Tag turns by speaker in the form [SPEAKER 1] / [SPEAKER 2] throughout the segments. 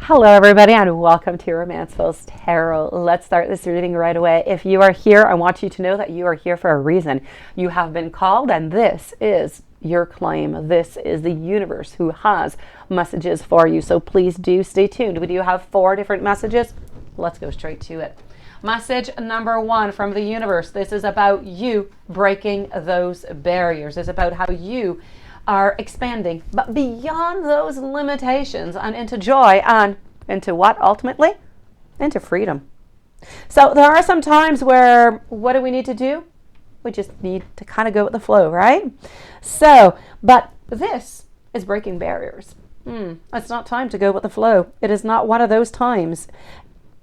[SPEAKER 1] Hello everybody and welcome to Romancefull's Tarot. Let's start this reading right away. If you are here, I want you to know that you are here for a reason. You have been called and this is your claim. This is the universe who has messages for you. So please do stay tuned. We do have 4 different messages. Let's go straight to it. Message number 1 from the universe. This is about you breaking those barriers. It's about how you are expanding, but beyond those limitations and into joy and into what ultimately? Into freedom. So there are some times where, what do we need to do? We just need to kind of go with the flow, right? So, but this is breaking barriers. It's not time to go with the flow. It is not one of those times.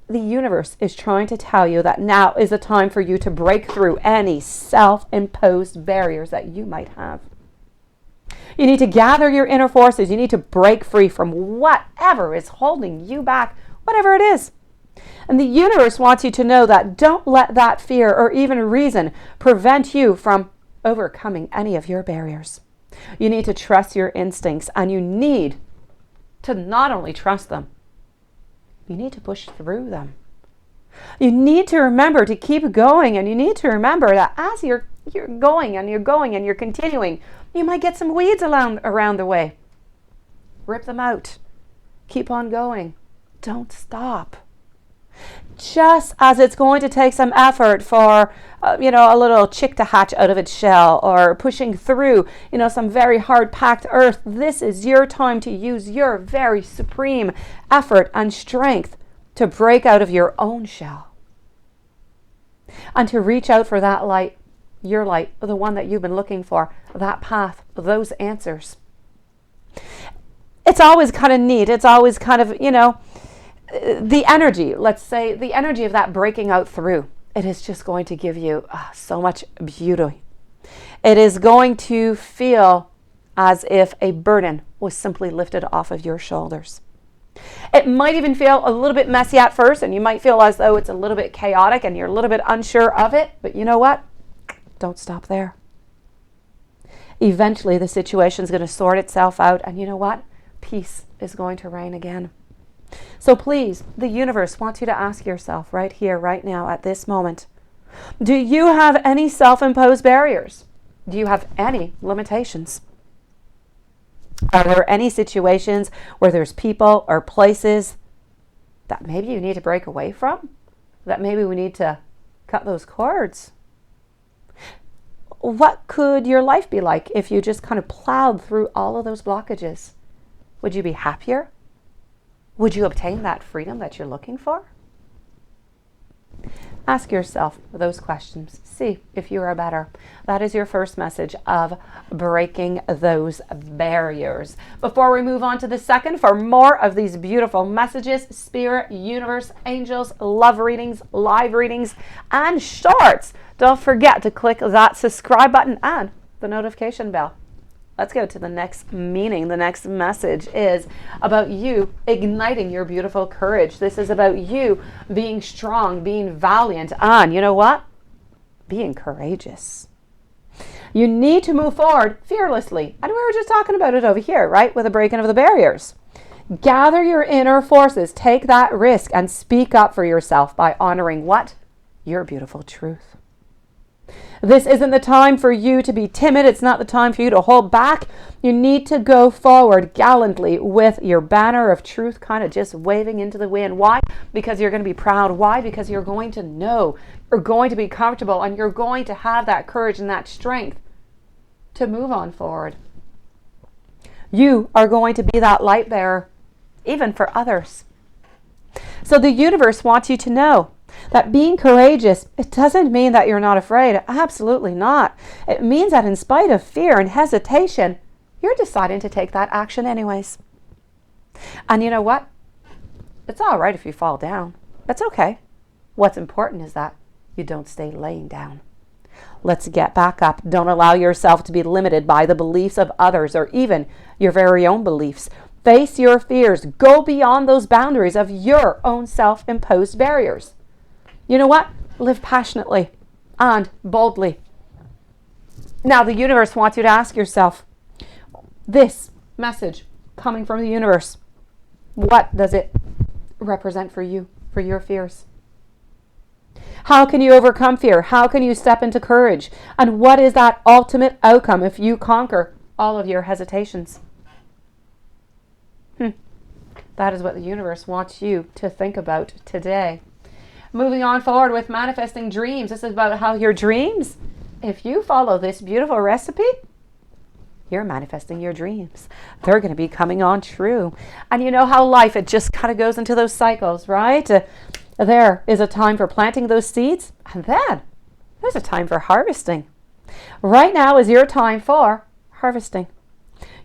[SPEAKER 1] The universe is trying to tell you that now is the time for you to break through any self-imposed barriers that you might have. You need to gather your inner forces. You need to break free from whatever is holding you back, whatever it is. And the universe wants you to know that don't let that fear or even reason prevent you from overcoming any of your barriers. You need to trust your instincts, and you need to not only trust them, you need to push through them. You need to remember to keep going, and you need to remember that as you're going and you're continuing, you might get some weeds around the way. Rip them out. Keep on going. Don't stop. Just as it's going to take some effort for, a little chick to hatch out of its shell, or pushing through, some very hard packed earth, this is your time to use your very supreme effort and strength to break out of your own shell and to reach out for that light. Your light, the one that you've been looking for, that path, those answers. It's always kind of neat. It's always kind of, the energy, let's say, the energy of that breaking out through. It is just going to give you so much beauty. It is going to feel as if a burden was simply lifted off of your shoulders. It might even feel a little bit messy at first, and you might feel as though it's a little bit chaotic and you're a little bit unsure of it, but you know what? Don't stop there. Eventually, the situation is going to sort itself out, and you know what? Peace is going to reign again. So please, the universe wants you to ask yourself right here, right now, at this moment, do you have any self-imposed barriers? Do you have any limitations? Are there any situations where there's people or places that maybe you need to break away from? That maybe we need to cut those cords? What could your life be like if you just kind of plowed through all of those blockages? Would you be happier? Would you obtain that freedom that you're looking for? Ask yourself those questions. See if you are better. That is your first message of breaking those barriers. Before we move on to the second, for more of these beautiful messages, spirit, universe, angels, love readings, live readings, and shorts, don't forget to click that subscribe button and the notification bell. Let's go to the next meaning. The next message is about you igniting your beautiful courage. This is about you being strong, being valiant, and you know what? Being courageous. You need to move forward fearlessly. And we were just talking about it over here, right? With the breaking of the barriers. Gather your inner forces, take that risk, and speak up for yourself by honoring what? Your beautiful truth. This isn't the time for you to be timid. It's not the time for you to hold back. You need to go forward gallantly with your banner of truth kind of just waving into the wind. Why? Because you're going to be proud. Why? Because you're going to know, you're going to be comfortable, and you're going to have that courage and that strength to move on forward. You are going to be that light bearer, even for others. So the universe wants you to know that being courageous, it doesn't mean that you're not afraid. Absolutely not. It means that in spite of fear and hesitation, you're deciding to take that action anyways. And you know what? It's all right if you fall down. That's okay. What's important is that you don't stay laying down. Let's get back up. Don't allow yourself to be limited by the beliefs of others or even your very own beliefs. Face your fears. Go beyond those boundaries of your own self-imposed barriers. You know what? Live passionately and boldly. Now, the universe wants you to ask yourself this message coming from the universe. What does it represent for you, for your fears? How can you overcome fear? How can you step into courage? And what is that ultimate outcome if you conquer all of your hesitations? That is what the universe wants you to think about today. Moving on forward with manifesting dreams. This is about how your dreams, if you follow this beautiful recipe, you're manifesting your dreams. They're going to be coming on true. And you know how life, it just kind of goes into those cycles, right? There is a time for planting those seeds, and then there's a time for harvesting. Right now is your time for harvesting.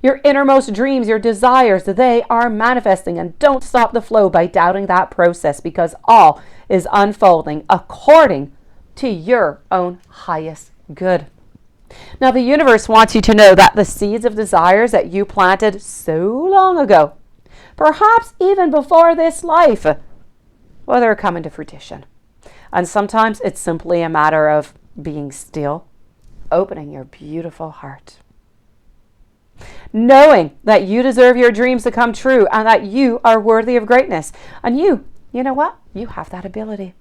[SPEAKER 1] Your innermost dreams, your desires, they are manifesting, and don't stop the flow by doubting that process, because all is unfolding according to your own highest good. Now, the universe wants you to know that the seeds of desires that you planted so long ago, perhaps even before this life, well, they're coming to fruition. And sometimes it's simply a matter of being still, opening your beautiful heart, knowing that you deserve your dreams to come true and that you are worthy of greatness. And you know what? You have that ability.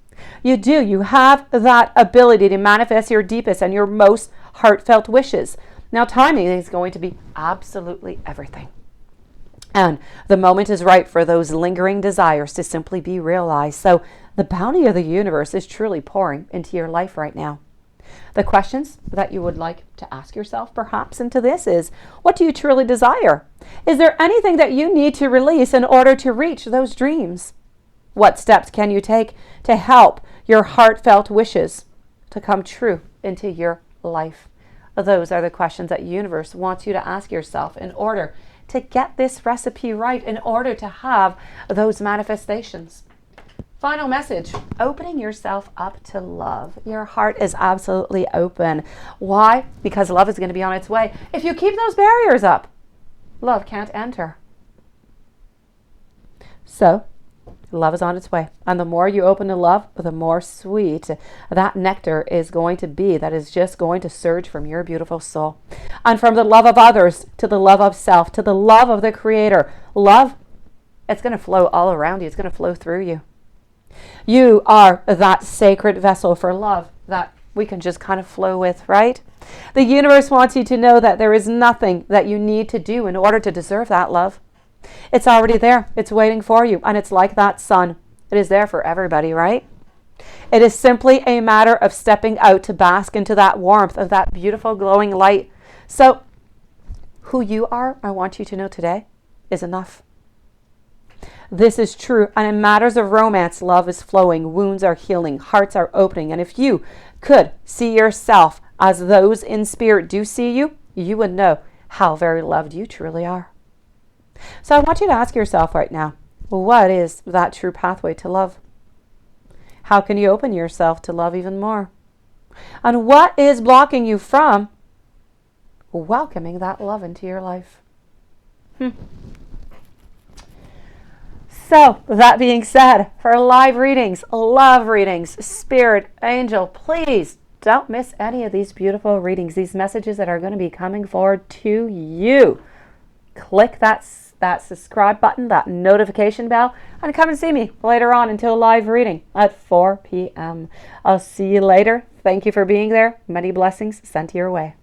[SPEAKER 1] You do. You have that ability to manifest your deepest and your most heartfelt wishes. Now, timing is going to be absolutely everything. And the moment is right for those lingering desires to simply be realized. So the bounty of the universe is truly pouring into your life right now. The questions that you would like to ask yourself perhaps into this is, what do you truly desire? Is there anything that you need to release in order to reach those dreams? What steps can you take to help your heartfelt wishes to come true into your life? Those are the questions that the universe wants you to ask yourself in order to get this recipe right, in order to have those manifestations. Final message, opening yourself up to love. Your heart is absolutely open. Why? Because love is going to be on its way. If you keep those barriers up, love can't enter. So, love is on its way. And the more you open to love, the more sweet that nectar is going to be, that is just going to surge from your beautiful soul. And from the love of others to the love of self, to the love of the Creator, love, it's going to flow all around you. It's going to flow through you. You are that sacred vessel for love that we can just kind of flow with, right? The universe wants you to know that there is nothing that you need to do in order to deserve that love. It's already there. It's waiting for you. And it's like that sun. It is there for everybody, right? It is simply a matter of stepping out to bask into that warmth of that beautiful glowing light. So who you are, I want you to know today, is enough. This is true. And in matters of romance, love is flowing, wounds are healing, hearts are opening. And if you could see yourself as those in spirit do see you, you would know how very loved you truly are. So I want you to ask yourself right now, what is that true pathway to love? How can you open yourself to love even more? And what is blocking you from welcoming that love into your life? So, that being said, for live readings, love readings, spirit, angel, please don't miss any of these beautiful readings, these messages that are going to be coming forward to you. Click that subscribe button, that notification bell, and come and see me later on until live reading at 4 p.m. I'll see you later. Thank you for being there. Many blessings sent your way.